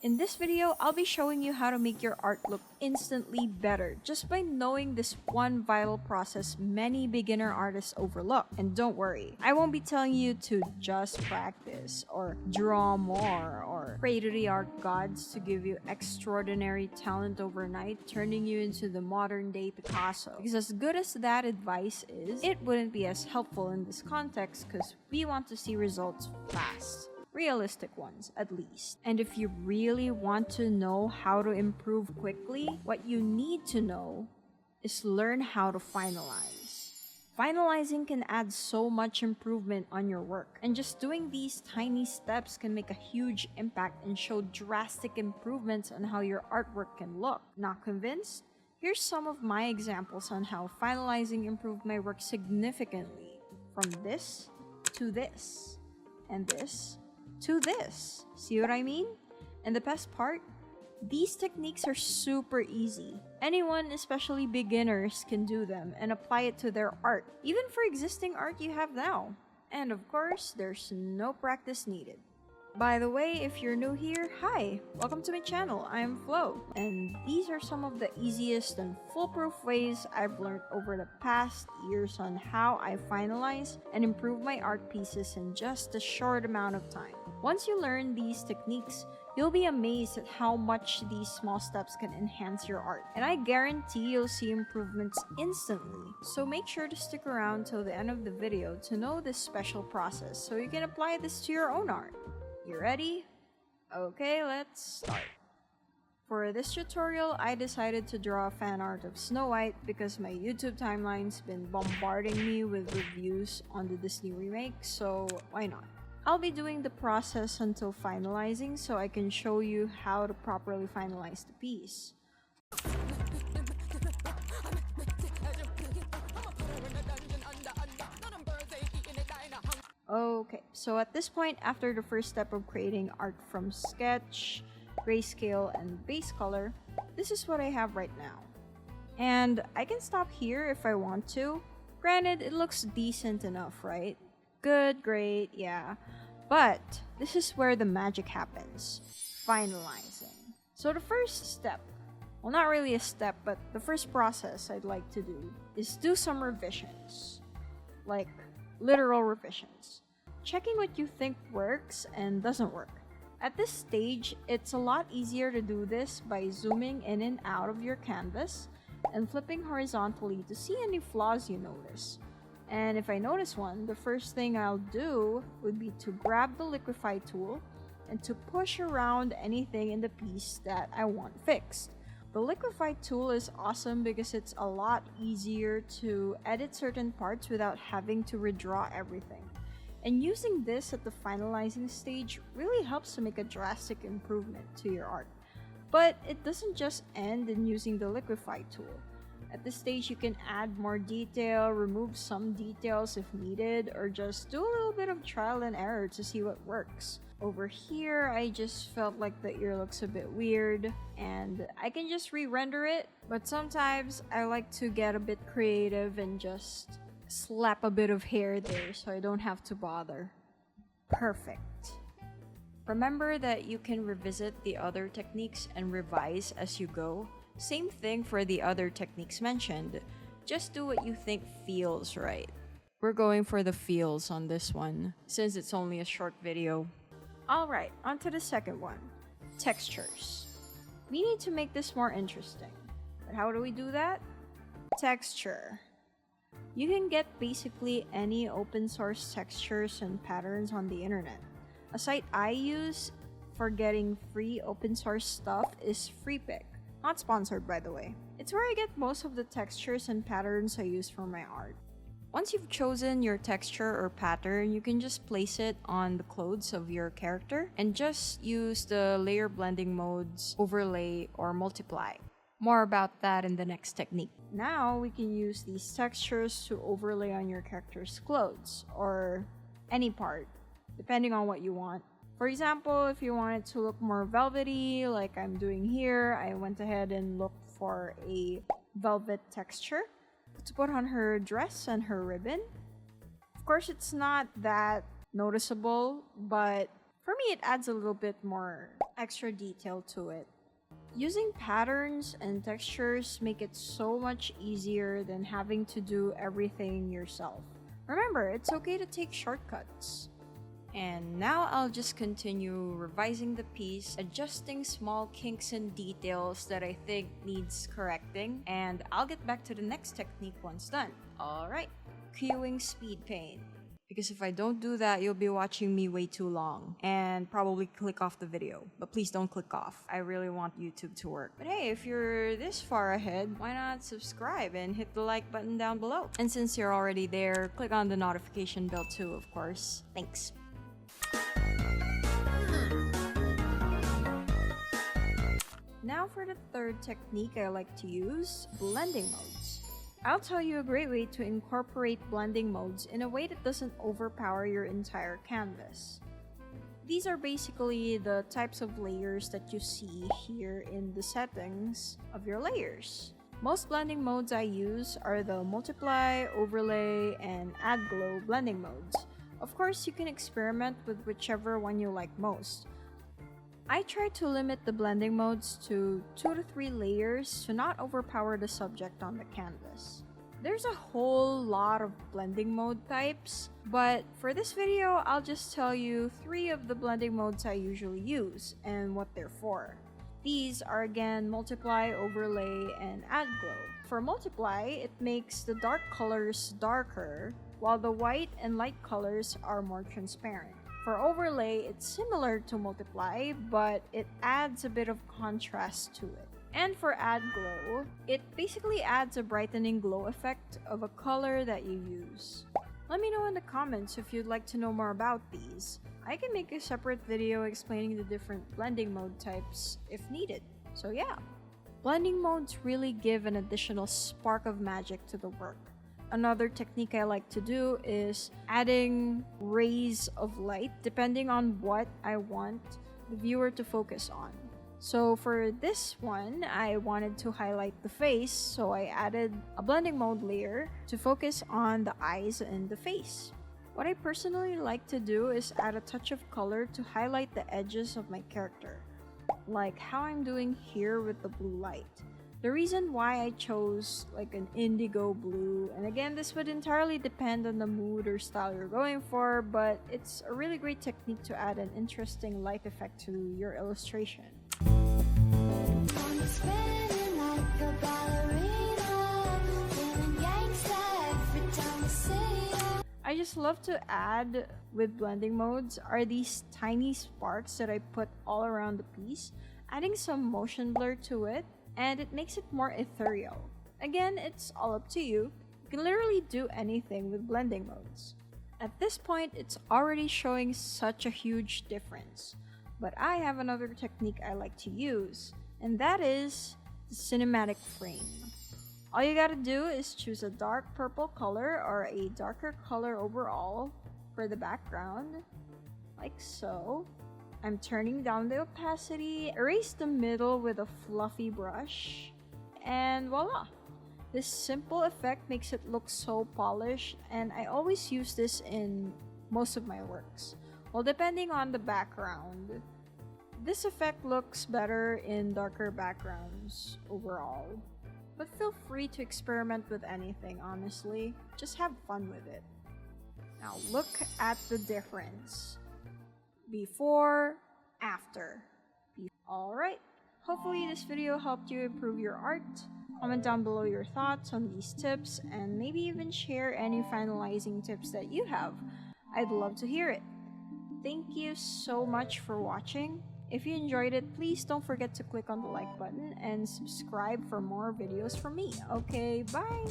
In this video, I'll be showing you how to make your art look instantly better just by knowing this one vital process many beginner artists overlook. And don't worry, I won't be telling you to just practice or draw more or pray to the art gods to give you extraordinary talent overnight, turning you into the modern day Picasso. Because as good as that advice is, it wouldn't be as helpful in this context because we want to see results fast. Realistic ones, at least. And if you really want to know how to improve quickly, what you need to know is learn how to finalize. Finalizing can add so much improvement on your work, and just doing these tiny steps can make a huge impact and show drastic improvements on how your artwork can look. Not convinced? Here's some of my examples on how finalizing improved my work significantly. From this to this, and this to this. See what I mean? And the best part? These techniques are super easy. Anyone, especially beginners, can do them and apply it to their art, even for existing art you have now. And of course, there's no practice needed. By the way, if you're new here, hi! Welcome to my channel, I am Flo, and these are some of the easiest and foolproof ways I've learned over the past years on how I finalize and improve my art pieces in just a short amount of time. Once you learn these techniques, you'll be amazed at how much these small steps can enhance your art, and I guarantee you'll see improvements instantly. So make sure to stick around till the end of the video to know this special process so you can apply this to your own art. You ready? Okay, let's start. For this tutorial, I decided to draw a fan art of Snow White because my YouTube timeline's been bombarding me with reviews on the Disney remake, so why not? I'll be doing the process until finalizing so I can show you how to properly finalize the piece. Okay, so at this point, after the first step of creating art from sketch, grayscale, and base color, this is what I have right now. And I can stop here if I want to. Granted, it looks decent enough, right? Good, great, yeah. But this is where the magic happens. Finalizing. So the first step, well, not really a step, but the first process I'd like to do is do some revisions. Like literal revisions. Checking what you think works and doesn't work. At this stage, it's a lot easier to do this by zooming in and out of your canvas and flipping horizontally to see any flaws you notice. And if I notice one, the first thing I'll do would be to grab the Liquify tool and to push around anything in the piece that I want fixed. The Liquify tool is awesome because it's a lot easier to edit certain parts without having to redraw everything. And using this at the finalizing stage really helps to make a drastic improvement to your art. But it doesn't just end in using the Liquify tool. At this stage, you can add more detail, remove some details if needed, or just do a little bit of trial and error to see what works. Over here, I just felt like the ear looks a bit weird, and I can just re-render it, but sometimes I like to get a bit creative and just slap a bit of hair there so I don't have to bother. Perfect. Remember that you can revisit the other techniques and revise as you go. Same thing for the other techniques mentioned. Just do what you think feels right. We're going for the feels on this one, since it's only a short video. Alright, on to the second one. Textures. We need to make this more interesting. But how do we do that? Texture. You can get basically any open source textures and patterns on the internet. A site I use for getting free open source stuff is FreePic. Not sponsored, by the way. It's where I get most of the textures and patterns I use for my art. Once you've chosen your texture or pattern, you can just place it on the clothes of your character and just use the layer blending modes, overlay, or multiply. More about that in the next technique. Now we can use these textures to overlay on your character's clothes or any part, depending on what you want. For example, if you want it to look more velvety, like I'm doing here, I went ahead and looked for a velvet texture to put on her dress and her ribbon. Of course, it's not that noticeable, but For me, it adds a little bit more extra detail to it. Using patterns and textures make it so much easier than having to do everything yourself. Remember, it's okay to take shortcuts. And now I'll just continue revising the piece, adjusting small kinks and details that I think needs correcting, and I'll get back to the next technique once done. Alright, cueing speed paint. Because if I don't do that, you'll be watching me way too long and probably click off the video. But please don't click off. I really want YouTube to work. But hey, if you're this far ahead, why not subscribe and hit the like button down below? And since you're already there, click on the notification bell too, of course. Thanks. Now for the third technique I like to use, blending modes. I'll tell you a great way to incorporate blending modes in a way that doesn't overpower your entire canvas. These are basically the types of layers that you see here in the settings of your layers. Most blending modes I use are the multiply, overlay, and add glow blending modes. Of course, you can experiment with whichever one you like most. I try to limit the blending modes to 2 to 3 layers to not overpower the subject on the canvas. There's a whole lot of blending mode types, but for this video, I'll just tell you 3 of the blending modes I usually use and what they're for. These are again multiply, overlay, and add glow. For multiply, it makes the dark colors darker, while the white and light colors are more transparent. For overlay, it's similar to multiply, but it adds a bit of contrast to it. And for add glow, it basically adds a brightening glow effect of a color that you use. Let me know in the comments if you'd like to know more about these. I can make a separate video explaining the different blending mode types if needed. So yeah, blending modes really give an additional spark of magic to the work. Another technique I like to do is adding rays of light depending on what I want the viewer to focus on. So for this one, I wanted to highlight the face, so I added a blending mode layer to focus on the eyes and the face. What I personally like to do is add a touch of color to highlight the edges of my character, like how I'm doing here with the blue light. The reason why I chose like an indigo blue, and again this would entirely depend on the mood or style you're going for, but it's a really great technique to add an interesting light effect to your illustration. I just love to add with blending modes are these tiny sparks that I put all around the piece, adding some motion blur to it, and it makes it more ethereal. Again, it's all up to you. You can literally do anything with blending modes. At this point, it's already showing such a huge difference. But I have another technique I like to use, and that is the cinematic frame. All you gotta do is choose a dark purple color or a darker color overall for the background, like so. I'm turning down the opacity, erase the middle with a fluffy brush, and voila! This simple effect makes it look so polished, and I always use this in most of my works. Well, depending on the background, this effect looks better in darker backgrounds overall. But feel free to experiment with anything, honestly. Just have fun with it. Now look at the difference. Before, after. Alright, hopefully this video helped you improve your art. Comment down below your thoughts on these tips and maybe even share any finalizing tips that you have. I'd love to hear it. Thank you so much for watching. If you enjoyed it, please don't forget to click on the like button and subscribe for more videos from me. Okay, bye!